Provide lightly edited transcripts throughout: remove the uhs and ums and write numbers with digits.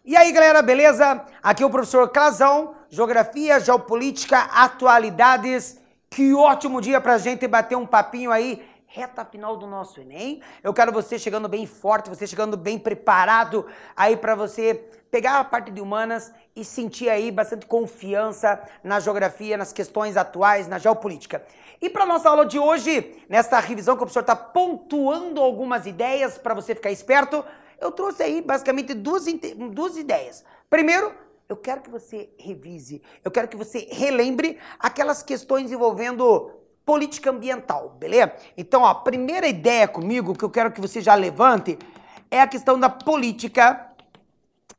E aí, galera, beleza? Aqui é o professor Clazão, Geografia, Geopolítica, Atualidades. Que ótimo dia pra gente bater um papinho aí, reta final do nosso Enem. Eu quero você chegando bem forte, você chegando bem preparado aí pra você pegar a parte de humanas e sentir aí bastante confiança na geografia, nas questões atuais, na geopolítica. E para nossa aula de hoje, nessa revisão que o professor está pontuando algumas ideias para você ficar esperto, eu trouxe aí basicamente duas ideias. Primeiro, eu quero que você revise, eu quero que você relembre aquelas questões envolvendo política ambiental, beleza? Então, ó, a primeira ideia comigo que eu quero que você já levante é a questão da política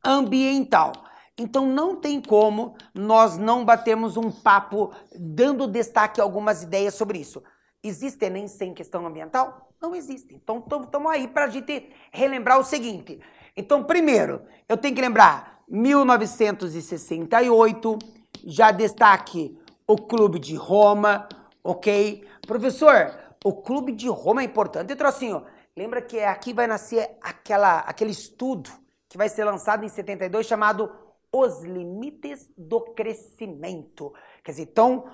ambiental. Então, não tem como nós não batermos um papo dando destaque a algumas ideias sobre isso. Existe Enem sem questão ambiental? Não existe. Então, estamos aí para a gente relembrar o seguinte. Então, primeiro, eu tenho que lembrar 1968, já destaque o Clube de Roma, ok? Professor, o Clube de Roma é importante, trocinho. Lembra que aqui vai nascer aquele estudo que vai ser lançado em 72 chamado Os Limites do Crescimento. Quer dizer, então,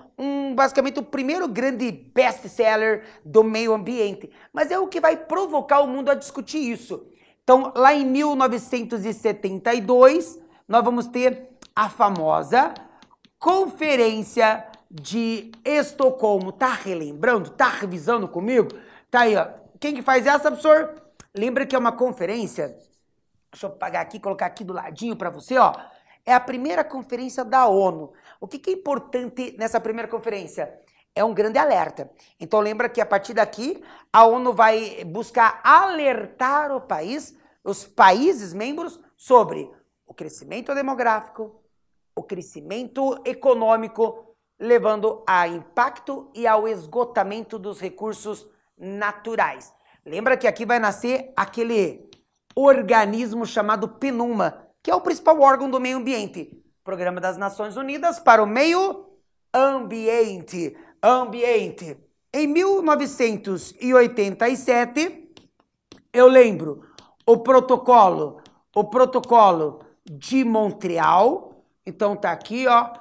basicamente o primeiro grande best-seller do meio ambiente. Mas é o que vai provocar o mundo a discutir isso. Então, lá em 1972, nós vamos ter a famosa Conferência de Estocolmo. Tá relembrando? Tá revisando comigo? Tá aí, ó. Quem que faz essa, professor? Lembra que é uma conferência? Deixa eu apagar aqui, colocar aqui do ladinho para você, ó. É a primeira conferência da ONU. O que é importante nessa primeira conferência? É um grande alerta. Então lembra que a partir daqui a ONU vai buscar alertar os países membros sobre o crescimento demográfico, o crescimento econômico, levando a impacto e ao esgotamento dos recursos naturais. Lembra que aqui vai nascer aquele organismo chamado PNUMA, que é o principal órgão do meio ambiente, Programa das Nações Unidas para o Meio Ambiente. Em 1987, eu lembro o protocolo de Montreal. Então tá aqui, ó,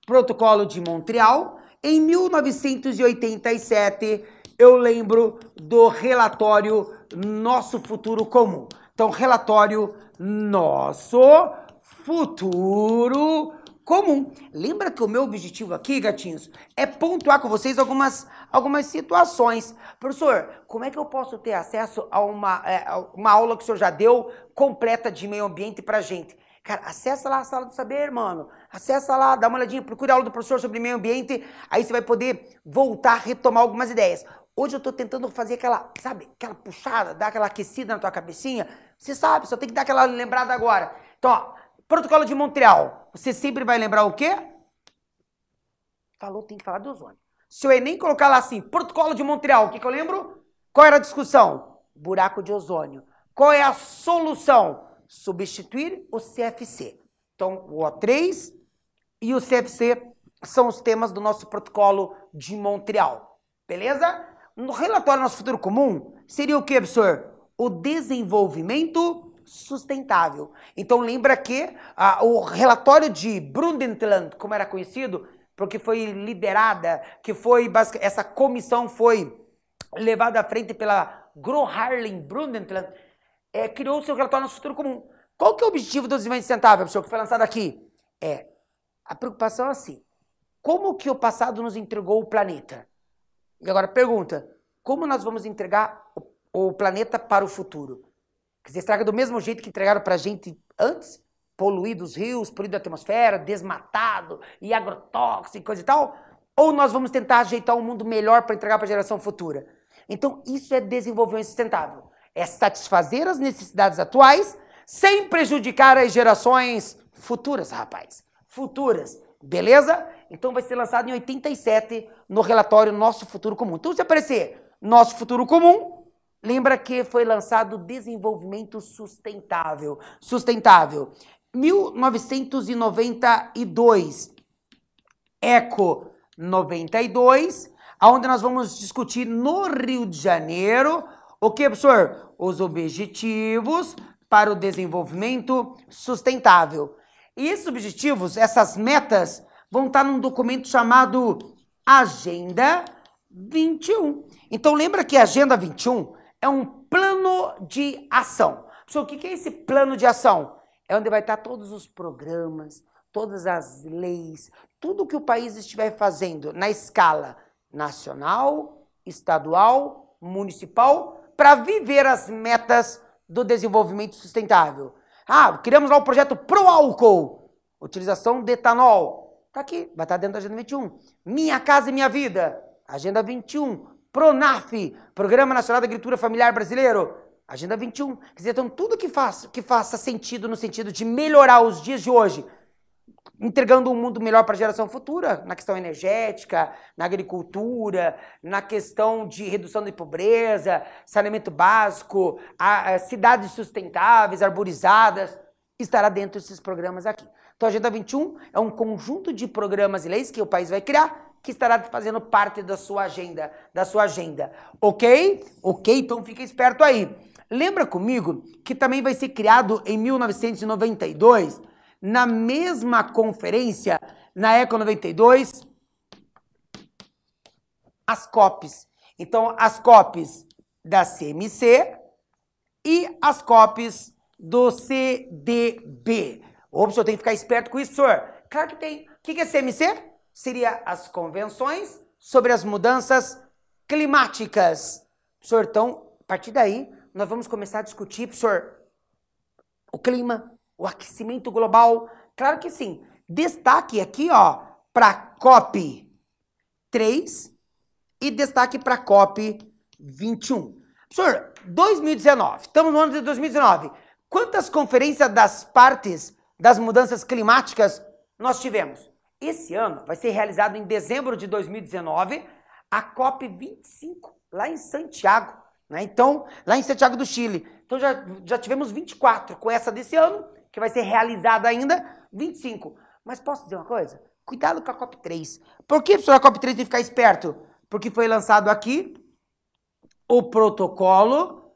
protocolo de Montreal. Em 1987, eu lembro do relatório Nosso Futuro Comum. Então, relatório Nosso Futuro Comum. Lembra que o meu objetivo aqui, gatinhos, é pontuar com vocês algumas situações. Professor, como é que eu posso ter acesso a uma aula que o senhor já deu, completa de meio ambiente pra gente? Cara, acessa lá a Sala do Saber, mano. Acessa lá, dá uma olhadinha, procura a aula do professor sobre meio ambiente, aí você vai poder voltar, retomar algumas ideias. Hoje eu tô tentando fazer aquela, sabe, aquela puxada, dar aquela aquecida na tua cabecinha. Você sabe, só tem que dar aquela lembrada agora. Então, ó, protocolo de Montreal. Você sempre vai lembrar o quê? Falou, tem que falar do ozônio. Se o Enem colocar lá assim, protocolo de Montreal, o que eu lembro? Qual era a discussão? Buraco de ozônio. Qual é a solução? Substituir o CFC. Então, o O3 e o CFC são os temas do nosso protocolo de Montreal. Beleza? No relatório Nosso Futuro Comum, seria o que, professor? O desenvolvimento sustentável. Então, lembra que o relatório de Brundtland, como era conhecido, porque foi liderada, essa comissão foi levada à frente pela Gro Harlem Brundtland, criou o seu relatório Nosso Futuro Comum. Qual que é o objetivo do desenvolvimento sustentável, professor, que foi lançado aqui? A preocupação é assim, como que o passado nos entregou o planeta? E agora pergunta, como nós vamos entregar o planeta para o futuro? Quer dizer, estraga do mesmo jeito que entregaram pra gente antes? Poluído os rios, poluído a atmosfera, desmatado e agrotóxico, coisa e tal? Ou nós vamos tentar ajeitar um mundo melhor para entregar para a geração futura? Então, isso é desenvolvimento sustentável. É satisfazer as necessidades atuais sem prejudicar as gerações futuras, rapaz. Futuras. Beleza? Então vai ser lançado em 87 no relatório Nosso Futuro Comum. Então, se aparecer Nosso Futuro Comum, lembra que foi lançado Desenvolvimento Sustentável. 1992. Eco 92, onde nós vamos discutir no Rio de Janeiro o que, professor? Os objetivos para o desenvolvimento sustentável. E esses objetivos, essas metas, vão estar num documento chamado Agenda 21. Então, lembra que a Agenda 21 é um plano de ação. Professor, o que é esse plano de ação? É onde vai estar todos os programas, todas as leis, tudo que o país estiver fazendo na escala nacional, estadual, municipal, para viver as metas do desenvolvimento sustentável. Ah, criamos lá o projeto Pro Álcool, utilização de etanol. Está aqui, vai estar dentro da Agenda 21. Minha Casa e Minha Vida, Agenda 21. PRONAF, Programa Nacional da Agricultura Familiar Brasileiro, Agenda 21. Quer dizer, então tudo que faça sentido no sentido de melhorar os dias de hoje, entregando um mundo melhor para a geração futura, na questão energética, na agricultura, na questão de redução de pobreza, saneamento básico, cidades sustentáveis, arborizadas, estará dentro desses programas aqui. Então, a Agenda 21 é um conjunto de programas e leis que o país vai criar, que estará fazendo parte da sua agenda, ok? Ok? Então, fica esperto aí. Lembra comigo que também vai ser criado em 1992, na mesma conferência, na Eco 92, as COPs. Então, as COPs da CMC e as COPs do CDB. Ô, professor, tem que ficar esperto com isso, senhor. Claro que tem. O que é CMC? Seria as convenções sobre as mudanças climáticas. Professor, então, a partir daí, nós vamos começar a discutir, professor, o clima, o aquecimento global. Claro que sim. Destaque aqui, ó, para COP 3 e destaque para COP 21. Professor, 2019, estamos no ano de 2019. Quantas conferências das partes das mudanças climáticas nós tivemos? Esse ano vai ser realizado em dezembro de 2019 a COP 25, lá em Santiago, né? Então, lá em Santiago do Chile. Então, já tivemos 24 com essa desse ano, que vai ser realizada ainda, 25. Mas posso dizer uma coisa? Cuidado com a COP 3. Por que, professor, a COP 3 tem que ficar esperto? Porque foi lançado aqui o protocolo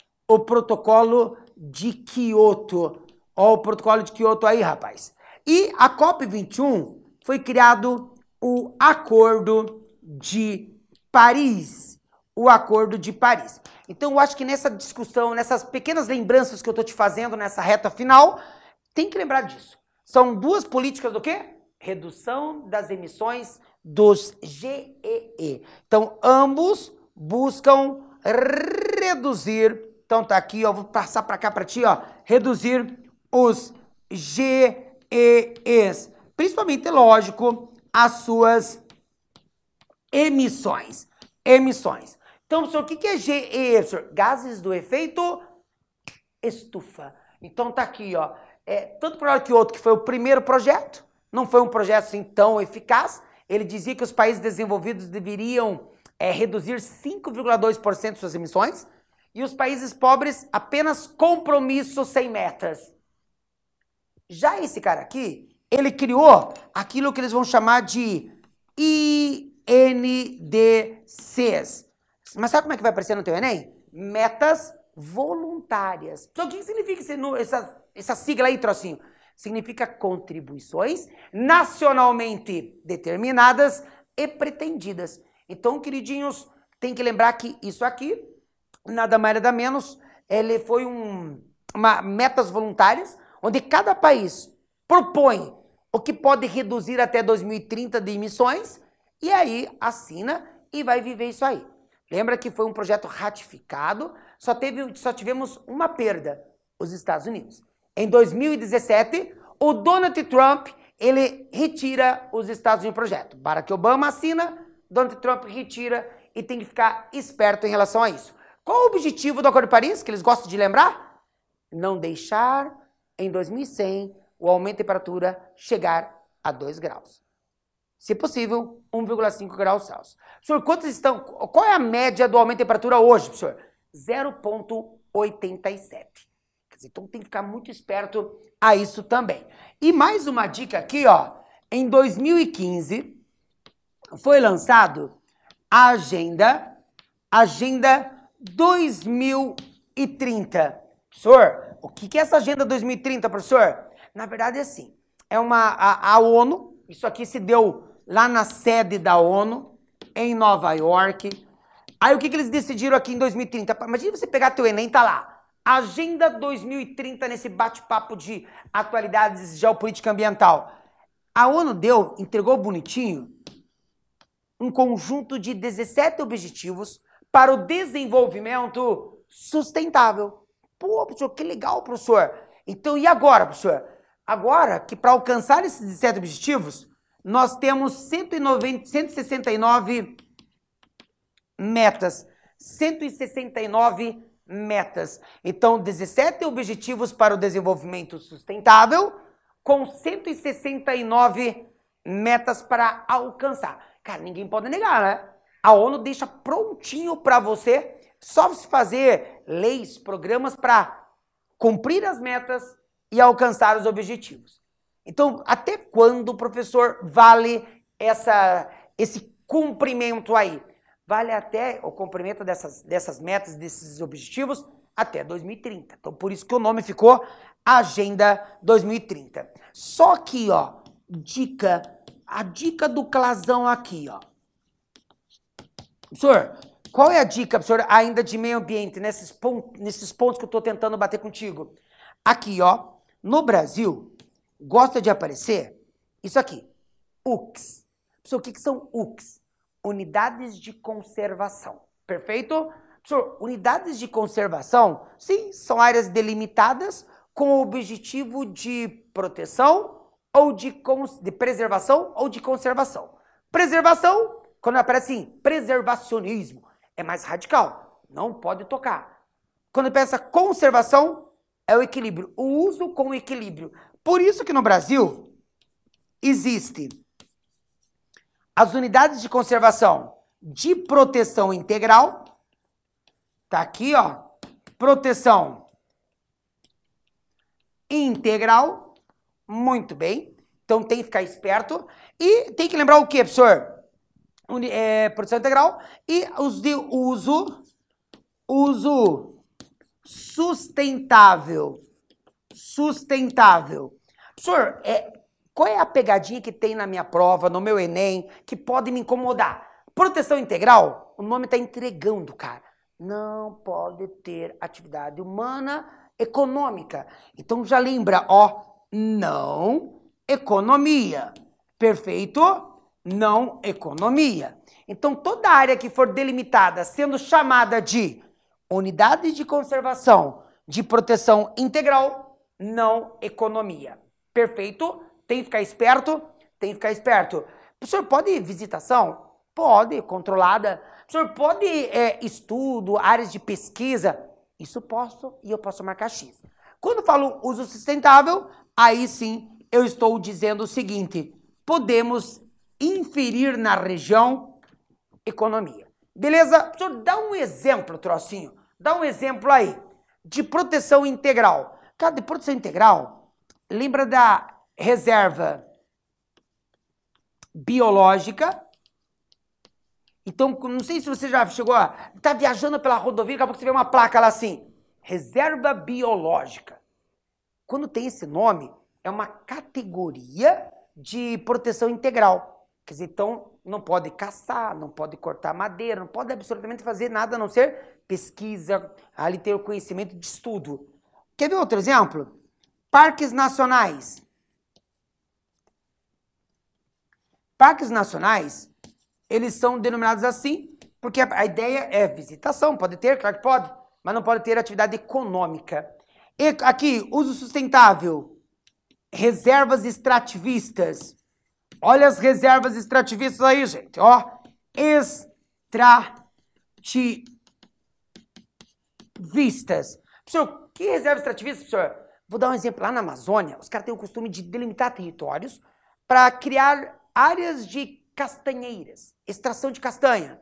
de Kyoto. Ó, o protocolo de Kyoto aí, rapaz. E a COP 21 foi criado o Acordo de Paris. O Acordo de Paris. Então, eu acho que nessa discussão, nessas pequenas lembranças que eu estou te fazendo nessa reta final, tem que lembrar disso. São duas políticas do quê? Redução das emissões dos GEE. Então, ambos buscam reduzir. Então, tá aqui, ó, vou passar para cá para ti, ó. Reduzir os GEEs. Principalmente, lógico, as suas emissões. Então, professor, o que é GEE, professor? Gases do efeito estufa. Então, tá aqui, ó. Tanto para o Kyoto, que foi o primeiro projeto, não foi um projeto assim tão eficaz. Ele dizia que os países desenvolvidos deveriam reduzir 5,2% de suas emissões e os países pobres apenas compromissos sem metas. Já esse cara aqui, ele criou aquilo que eles vão chamar de INDCs. Mas sabe como é que vai aparecer no teu Enem? Metas voluntárias. Então, o que significa essa sigla aí, trocinho? Significa contribuições nacionalmente determinadas e pretendidas. Então, queridinhos, tem que lembrar que isso aqui, nada mais nada menos, ele foi uma metas voluntárias, onde cada país propõe o que pode reduzir até 2030 de emissões, e aí assina e vai viver isso aí. Lembra que foi um projeto ratificado, só tivemos uma perda, os Estados Unidos. Em 2017, o Donald Trump, ele retira os Estados Unidos do projeto. Barack Obama assina, Donald Trump retira e tem que ficar esperto em relação a isso. Qual o objetivo do Acordo de Paris, que eles gostam de lembrar? Não deixar, em 2100, o aumento de temperatura chegar a 2 graus. Se possível, 1,5 graus Celsius. Professor, qual é a média do aumento de temperatura hoje, professor? 0,87. Então tem que ficar muito esperto a isso também. E mais uma dica aqui, ó. Em 2015, foi lançado a Agenda 2030. Professor, o que é essa Agenda 2030, professor? Na verdade é assim, é a ONU, isso aqui se deu lá na sede da ONU, em Nova York. Aí o que eles decidiram aqui em 2030? Imagina você pegar teu Enem, tá lá, Agenda 2030 nesse bate-papo de atualidades geopolítica ambiental. A ONU entregou bonitinho, um conjunto de 17 objetivos para o desenvolvimento sustentável. Pô, professor, que legal, professor. Então, e agora, professor? Agora que para alcançar esses 17 objetivos, nós temos 169 metas. 169 metas. Então, 17 objetivos para o desenvolvimento sustentável, com 169 metas para alcançar. Cara, ninguém pode negar, né? A ONU deixa prontinho para você só se fazer leis, programas para cumprir as metas e alcançar os objetivos. Então, até quando, professor, vale esse cumprimento aí? Vale até o cumprimento dessas metas, desses objetivos, até 2030. Então, por isso que o nome ficou Agenda 2030. Só que, ó, a dica do Clasão aqui, ó. Professor, qual é a dica, professor, ainda de meio ambiente, nesses pontos que eu estou tentando bater contigo? Aqui, ó, no Brasil, gosta de aparecer isso aqui, UCS. Professor, o que são UCS? Unidades de conservação, perfeito? Professor, unidades de conservação, sim, são áreas delimitadas com o objetivo de proteção ou de preservação ou de conservação. Preservação, quando aparece assim, preservacionismo, é mais radical, não pode tocar. Quando pensa conservação, é o equilíbrio, o uso com o equilíbrio. Por isso que no Brasil existe as unidades de conservação de proteção integral, tá aqui, ó, proteção integral, muito bem, então tem que ficar esperto, e tem que lembrar o que, professor? Proteção integral e os de uso sustentável. Professor, qual é a pegadinha que tem na minha prova, no meu Enem, que pode me incomodar? Proteção integral, o nome está entregando, cara. Não pode ter atividade humana econômica. Então já lembra, ó, não economia. Perfeito? Não economia. Então toda área que for delimitada sendo chamada de unidade de conservação de proteção integral, não economia. Perfeito? Tem que ficar esperto? Tem que ficar esperto. Professor, pode visitação? Pode, controlada. Professor, pode estudo, áreas de pesquisa? Isso posso e eu posso marcar X. Quando falo uso sustentável, aí sim eu estou dizendo o seguinte, podemos inferir na região economia. Beleza? Professor, dá um exemplo, trocinho. Dá um exemplo aí de proteção integral. Cara, de proteção integral, lembra da reserva biológica? Então, não sei se você já chegou a... Tá viajando pela rodovia, daqui a pouco você vê uma placa lá assim, reserva biológica. Quando tem esse nome, é uma categoria de proteção integral. Quer dizer, então, não pode caçar, não pode cortar madeira, não pode absolutamente fazer nada a não ser pesquisa, ali ter o conhecimento de estudo. Quer ver outro exemplo? Parques nacionais. Parques nacionais, eles são denominados assim, porque a ideia é visitação, pode ter, claro que pode, mas não pode ter atividade econômica. E aqui, uso sustentável, reservas extrativistas. Olha as reservas extrativistas aí, gente, ó. Extrativistas. Professor, que reserva extrativista, professor? Vou dar um exemplo. Lá na Amazônia, os caras têm o costume de delimitar territórios para criar áreas de castanheiras, extração de castanha.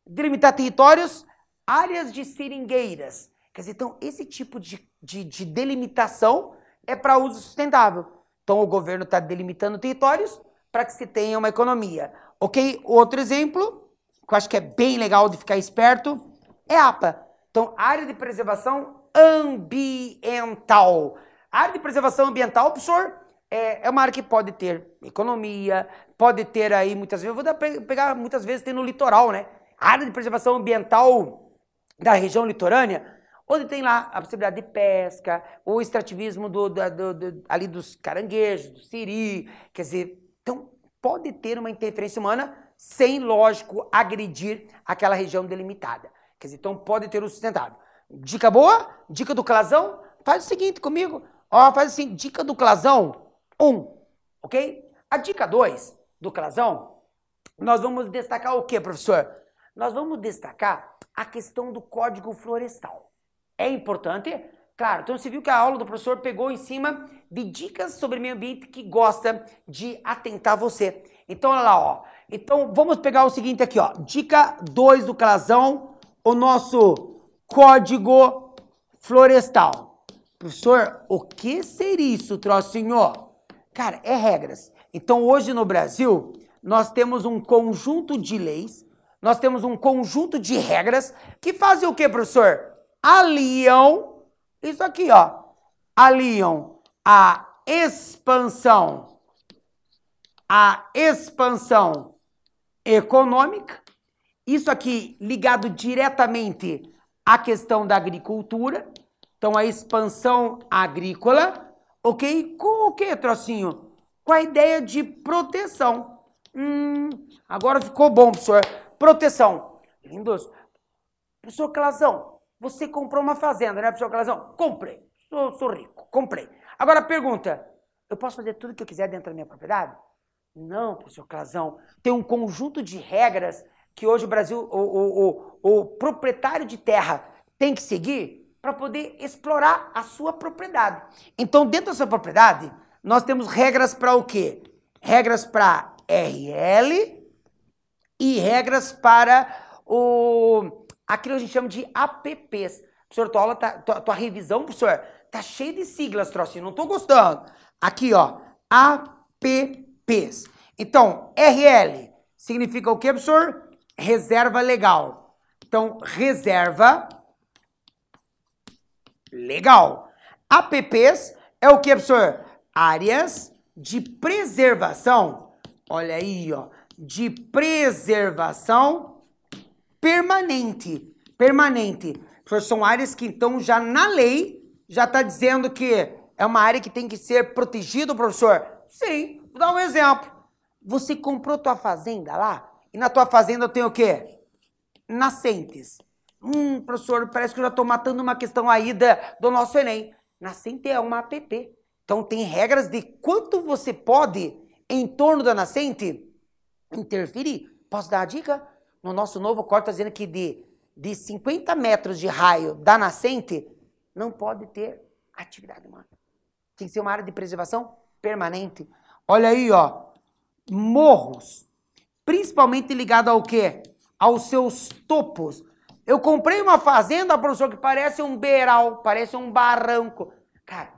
Delimitar territórios, áreas de seringueiras. Quer dizer, então, esse tipo de delimitação é para uso sustentável. Então, o governo está delimitando territórios para que se tenha uma economia. Ok? Outro exemplo, que eu acho que é bem legal de ficar esperto, é APA. Então, área de preservação ambiental. A área de preservação ambiental, professor, é uma área que pode ter economia, pode ter aí muitas vezes, eu vou pegar muitas vezes tem no litoral, né? A área de preservação ambiental da região litorânea, onde tem lá a possibilidade de pesca, o extrativismo ali dos caranguejos, do siri, quer dizer, então pode ter uma interferência humana sem, lógico, agredir aquela região delimitada. Quer dizer, então pode ter o sustentável. Dica boa? Dica do Clasão? Faz o seguinte comigo. Ó, faz assim, dica do Clasão 1, ok? A dica 2 do Clasão, nós vamos destacar o quê, professor? Nós vamos destacar a questão do Código Florestal. É importante? Claro, então você viu que a aula do professor pegou em cima de dicas sobre meio ambiente que gosta de atentar você. Então, olha lá, ó. Então, vamos pegar o seguinte aqui, ó. Dica 2 do Clasão, o nosso Código Florestal. Professor, o que seria isso, trocinho? Cara, é regras. Então, hoje no Brasil, nós temos um conjunto de leis, nós temos um conjunto de regras que fazem o quê, professor? Aliam, isso aqui, ó, aliam a expansão econômica, isso aqui ligado diretamente à questão da agricultura, então a expansão agrícola, ok? Com o que, trocinho? Com a ideia de proteção. Agora ficou bom, professor. Proteção. Lindos. Professor Clasão, você comprou uma fazenda, né, professor Clasão? Comprei. Sou rico. Comprei. Agora pergunta, eu posso fazer tudo o que eu quiser dentro da minha propriedade? Não, professor Clasão. Tem um conjunto de regras que hoje o Brasil, o proprietário de terra tem que seguir para poder explorar a sua propriedade. Então, dentro da sua propriedade, nós temos regras para o quê? Regras para RL e regras para aquilo que a gente chama de APPs. Professor, tua revisão, professor, tá cheia de siglas, trocinho, não tô gostando. Aqui, ó, APPs. Então, RL significa o quê, professor? Reserva legal. Então, reserva legal. APPs é o que, professor? Áreas de preservação. Olha aí, ó. De preservação permanente. Permanente. Professor, são áreas que, então, já na lei, já está dizendo que é uma área que tem que ser protegida, professor? Sim. Vou dar um exemplo. Você comprou tua fazenda lá e na tua fazenda tem o quê? Nascentes. Professor, parece que eu já estou matando uma questão aí do nosso Enem. Nascente é uma APP. Então, tem regras de quanto você pode, em torno da nascente, interferir. Posso dar a dica? No nosso novo código está dizendo que de 50 metros de raio da nascente, não pode ter atividade humana. Tem que ser uma área de preservação permanente. Olha aí, ó. Morros. Principalmente ligado ao quê? Aos seus topos. Eu comprei uma fazenda, professor, que parece um beiral, parece um barranco. Cara,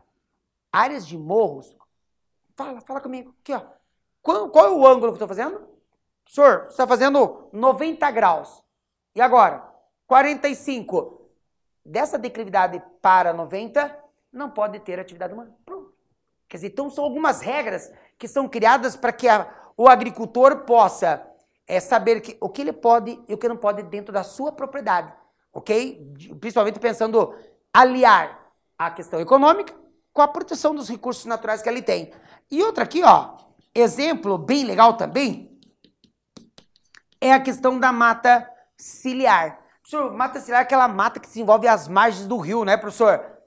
áreas de morros. Fala comigo. Aqui, ó. Qual é o ângulo que eu estou fazendo? Professor, você está fazendo 90 graus. E agora? 45. Dessa declividade para 90, não pode ter atividade humana. Pronto. Quer dizer, então são algumas regras que são criadas para que o agricultor possa saber o que ele pode e o que não pode dentro da sua propriedade, ok? Principalmente pensando aliar a questão econômica com a proteção dos recursos naturais que ele tem. E outra aqui, ó, exemplo bem legal também, é a questão da mata ciliar. Professor, mata ciliar é aquela mata que se envolve às margens do rio, né, professor?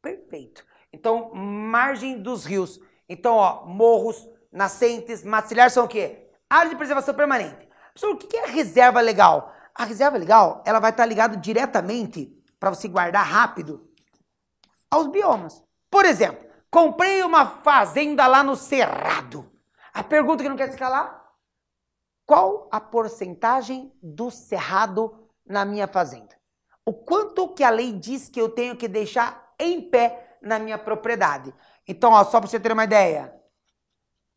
Perfeito. Então, margem dos rios. Então, ó, morros, nascentes, mata ciliar são o quê? Área de preservação permanente. Professor, o que é a reserva legal? A reserva legal, ela vai estar ligada diretamente, para você guardar rápido, aos biomas. Por exemplo, comprei uma fazenda lá no Cerrado. A pergunta que não quer se calar, qual a porcentagem do Cerrado na minha fazenda? O quanto que a lei diz que eu tenho que deixar em pé na minha propriedade? Então, ó, só para você ter uma ideia,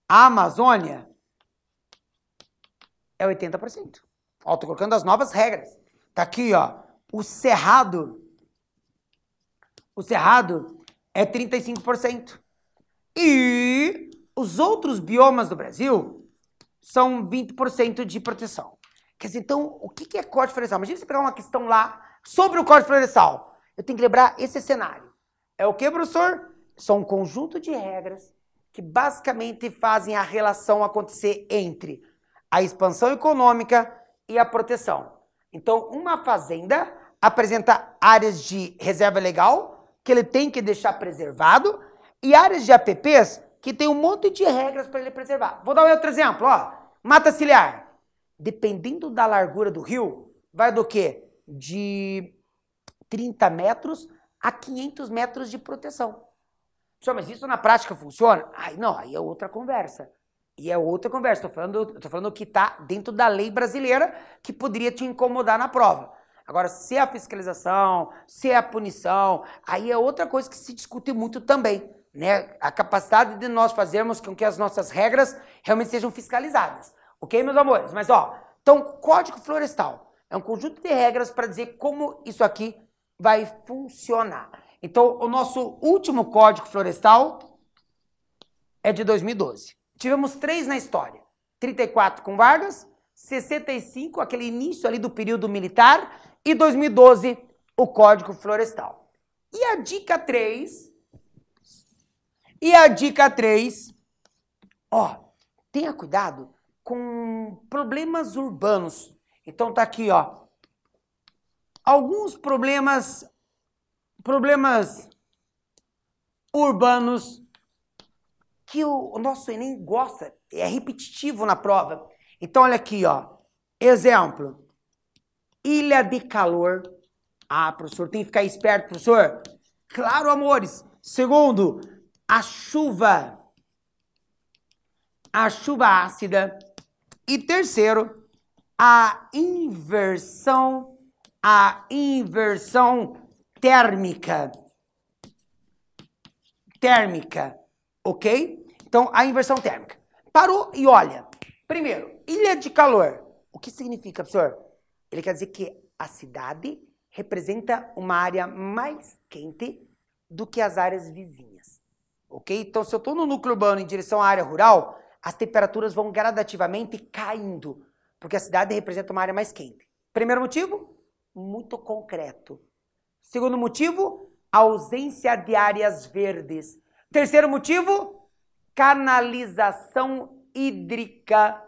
a Amazônia é 80%. Ó, tô colocando as novas regras. Tá aqui, ó, o cerrado é 35%. E os outros biomas do Brasil são 20% de proteção. Quer dizer, então, o que é Código Florestal? Imagina você pegar uma questão lá sobre o Código Florestal. Eu tenho que lembrar esse cenário. É o que, professor? São um conjunto de regras que basicamente fazem a relação acontecer entre a expansão econômica e a proteção. Então, uma fazenda apresenta áreas de reserva legal que ele tem que deixar preservado e áreas de APPs que tem um monte de regras para ele preservar. Vou dar um outro exemplo, ó. Mata ciliar. Dependendo da largura do rio, vai do quê? De 30 metros a 500 metros de proteção. Pessoal, mas isso na prática funciona? Ai, não, aí é outra conversa. E é outra conversa. Tô falando que está dentro da lei brasileira que poderia te incomodar na prova. Agora, se é a fiscalização, se é a punição, aí é outra coisa que se discute muito também, né? A capacidade de nós fazermos com que as nossas regras realmente sejam fiscalizadas. Ok, meus amores? Mas, ó, então, Código Florestal é um conjunto de regras para dizer como isso aqui vai funcionar. Então, o nosso último Código Florestal é de 2012. Tivemos 3 na história. 34 com Vargas, 65, aquele início ali do período militar, e 2012, o Código Florestal. E a dica 3, ó, tenha cuidado com problemas urbanos. Então tá aqui, ó, alguns problemas urbanos que o nosso Enem gosta, é repetitivo na prova. Então olha aqui, ó, exemplo, ilha de calor. Ah, professor, tem que ficar esperto, professor. Claro, amores. Segundo, a chuva ácida. E terceiro, a inversão térmica, ok? Então, a inversão térmica. Parou e olha. Primeiro, ilha de calor. O que significa, professor? Ele quer dizer que a cidade representa uma área mais quente do que as áreas vizinhas, ok? Então, se eu estou no núcleo urbano em direção à área rural, as temperaturas vão gradativamente caindo, porque a cidade representa uma área mais quente. Primeiro motivo, muito concreto. Segundo motivo, ausência de áreas verdes. Terceiro motivo, canalização hídrica.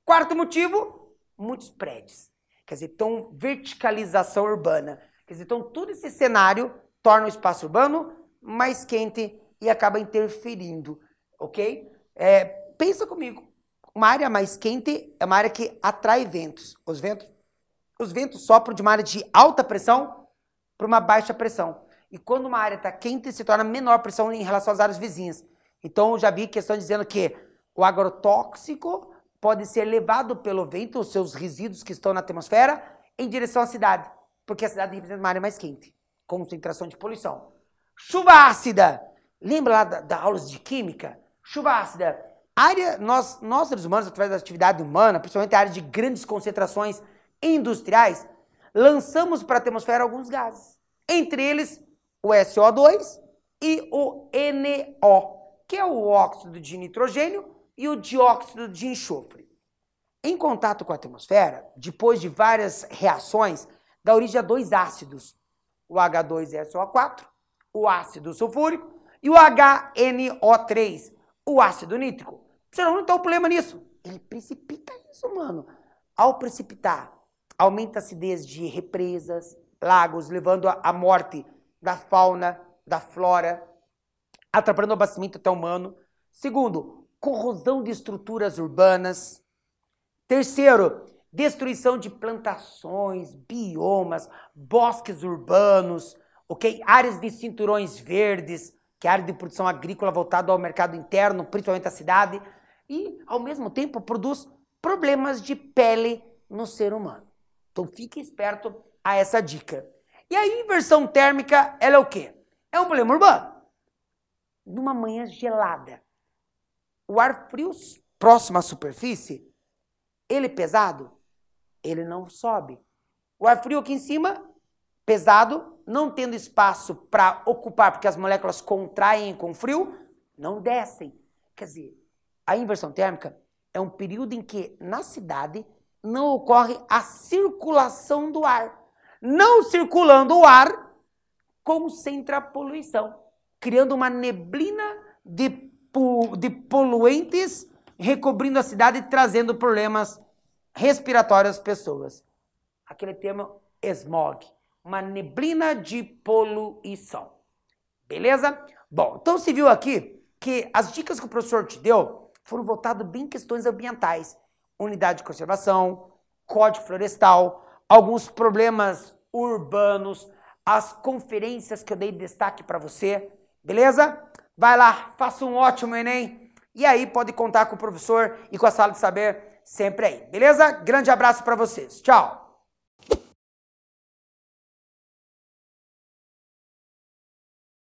Quarto motivo, muitos prédios. Quer dizer, então, verticalização urbana. Quer dizer, então, todo esse cenário torna o espaço urbano mais quente e acaba interferindo, ok? Pensa comigo, uma área mais quente é uma área que atrai ventos. Os ventos sopram de uma área de alta pressão para uma baixa pressão. E quando uma área está quente, se torna menor pressão em relação às áreas vizinhas. Então, eu já vi questões dizendo que o agrotóxico pode ser levado pelo vento, os seus resíduos que estão na atmosfera, em direção à cidade, porque a cidade representa uma área mais quente, concentração de poluição. Chuva ácida. Lembra lá da aulas de química? Chuva ácida. Nós seres humanos, através da atividade humana, principalmente a área de grandes concentrações industriais, lançamos para a atmosfera alguns gases. Entre eles, o SO2 e o NO, que é o óxido de nitrogênio e o dióxido de enxofre. Em contato com a atmosfera, depois de várias reações, dá origem a 2 ácidos, o H2SO4, o ácido sulfúrico, e o HNO3, o ácido nítrico. Você não tem problema nisso. Ele precipita isso, mano. Ao precipitar, aumenta a acidez de represas, lagos, levando à morte da fauna, da flora, atrapalhando o abastecimento até humano. Segundo, corrosão de estruturas urbanas. Terceiro, destruição de plantações, biomas, bosques urbanos, ok? Áreas de cinturões verdes, que é a área de produção agrícola voltada ao mercado interno, principalmente a cidade, e, ao mesmo tempo, produz problemas de pele no ser humano. Então, fique esperto a essa dica. E a inversão térmica, ela é o quê? É um problema urbano. Numa manhã gelada, o ar frio próximo à superfície ele pesado, ele não sobe. O ar frio aqui em cima, pesado, não tendo espaço para ocupar, porque as moléculas contraem com frio, não descem. Quer dizer, a inversão térmica é um período em que, na cidade, não ocorre a circulação do ar. Não circulando o ar, concentra a poluição, criando uma neblina de poluentes, recobrindo a cidade e trazendo problemas respiratórios às pessoas. Aquele termo smog, uma neblina de poluição. Beleza? Bom, então você viu aqui que as dicas que o professor te deu foram voltadas bem em questões ambientais. Unidade de conservação, código florestal, alguns problemas urbanos, as conferências que eu dei destaque para você, beleza? Vai lá, faça um ótimo Enem e aí pode contar com o professor e com a Sala de Saber sempre aí, beleza? Grande abraço para vocês, tchau!